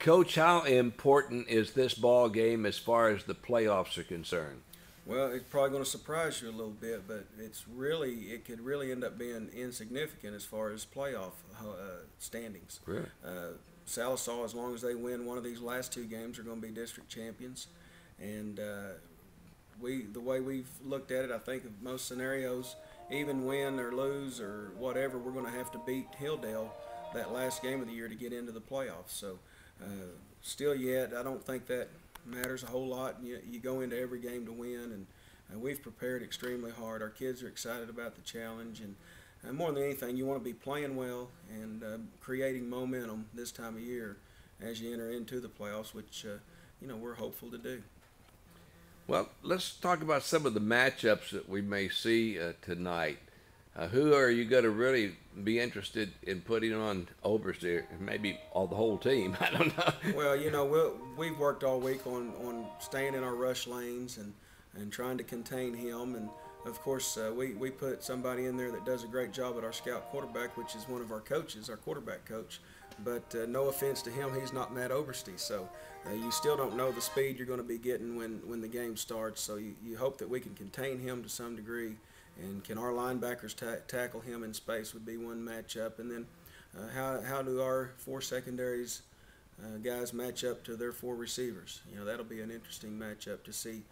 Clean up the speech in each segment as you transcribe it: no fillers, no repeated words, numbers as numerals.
Coach, how important is this ball game as far as the playoffs are concerned? Well, it's probably going to surprise you a little bit, but it could really end up being insignificant as far as playoff standings. Really? Sallisaw, as long as they win one of these last two games, are going to be district champions. And the way we've looked at it, I think in most scenarios, even win or lose or whatever, we're going to have to beat Hilldale that last game of the year to get into the playoffs. So still yet, I don't think that matters a whole lot. You go into every game to win, and we've prepared extremely hard. Our kids are excited about the challenge, and more than anything, you want to be playing well and creating momentum this time of year as you enter into the playoffs, which we're hopeful to do. Well, let's talk about some of the matchups that we may see tonight. Who are you going to really be interested in putting on Oberste? Maybe the whole team. I don't know. Well, we've worked all week on staying in our rush lanes and trying to contain him. And, of course, we put somebody in there that does a great job at our scout quarterback, which is one of our coaches, our quarterback coach. But no offense to him, he's not Matt Oberste. So you still don't know the speed you're going to be getting when the game starts. So you hope that we can contain him to some degree. And can our linebackers tackle him in space would be one matchup. And then how do our four secondaries guys match up to their four receivers? That'll be an interesting matchup to see.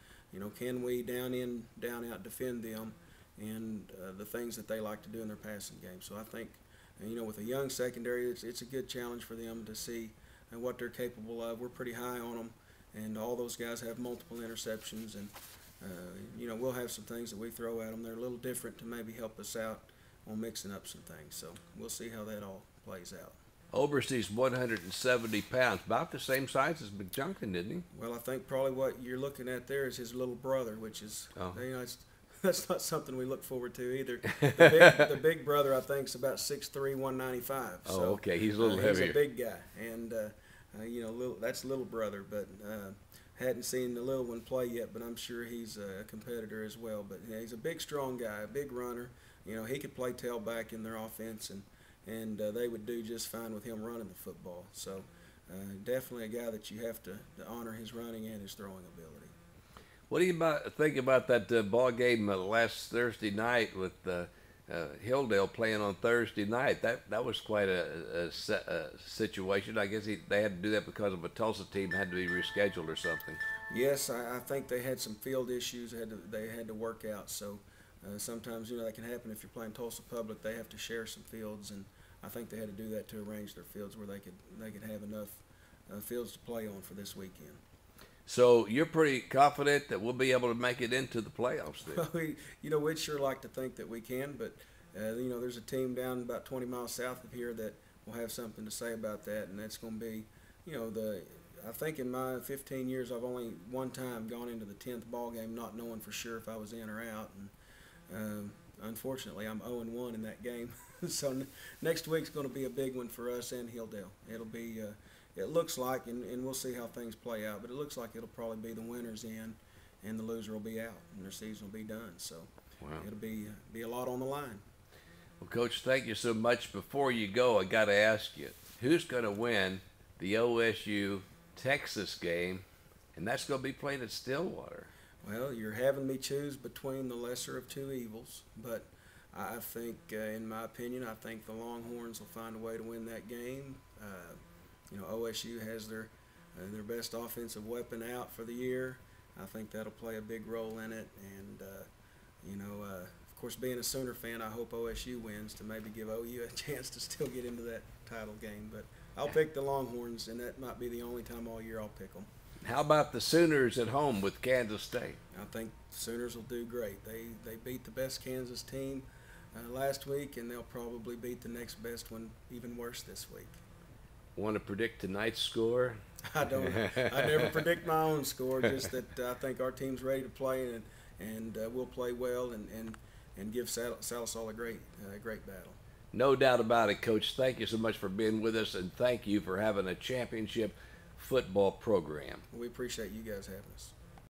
Can we down in, down out defend them and the things that they like to do in their passing game. So I think, with a young secondary, it's a good challenge for them to see what they're capable of. We're pretty high on them, and all those guys have multiple interceptions, and we'll have some things that we throw at them. They're a little different to maybe help us out on mixing up some things. So we'll see how that all plays out. Oberste's 170 pounds, about the same size as McJunkin, isn't he? Well, I think probably what you're looking at there is his little brother, which is, that's not something we look forward to either. The big brother, I think, is about 6'3", 195. Oh, so, okay, he's a little heavier. He's a big guy, and that's little brother, but hadn't seen the little one play yet, but I'm sure he's a competitor as well. But he's a big, strong guy, a big runner. He could play tailback in their offense, and they would do just fine with him running the football. So definitely a guy that you have to honor his running and his throwing ability. What do you think about that ball game last Thursday night with Hilldale playing on Thursday night? That was quite a situation. I guess they had to do that because of a Tulsa team had to be rescheduled or something. Yes, I think they had some field issues they had to work out. So sometimes that can happen if you're playing Tulsa Public. They have to share some fields, and I think they had to do that to arrange their fields where they could have enough fields to play on for this weekend. So you're pretty confident that we'll be able to make it into the playoffs then? Well, we'd sure like to think that we can, but there's a team down about 20 miles south of here that will have something to say about that, and that's going to be, I think in my 15 years I've only one time gone into the 10th ball game not knowing for sure if I was in or out, and unfortunately I'm 0-1 in that game. So next week's going to be a big one for us and Hilldale. It'll be it looks like, and we'll see how things play out, but it looks like it'll probably be the winner's in and the loser will be out and their season will be done. So wow. It'll be a lot on the line. Well, Coach, thank you so much. Before you go, I got to ask you, who's going to win the OSU-Texas game, and that's going to be played at Stillwater? Well, you're having me choose between the lesser of two evils, but I think, in my opinion, I think the Longhorns will find a way to win that game. OSU has their best offensive weapon out for the year. I think that'll play a big role in it. And, of course, being a Sooner fan, I hope OSU wins to maybe give OU a chance to still get into that title game. But I'll pick the Longhorns, and that might be the only time all year I'll pick them. How about the Sooners at home with Kansas State? I think the Sooners will do great. They beat the best Kansas team last week, and they'll probably beat the next best one even worse this week. Want to predict tonight's score? I don't. I never predict my own score. Just that I think our team's ready to play, and we'll play well and give Sallisaw a great battle. No doubt about it, Coach. Thank you so much for being with us, and thank you for having a championship football program. We appreciate you guys having us.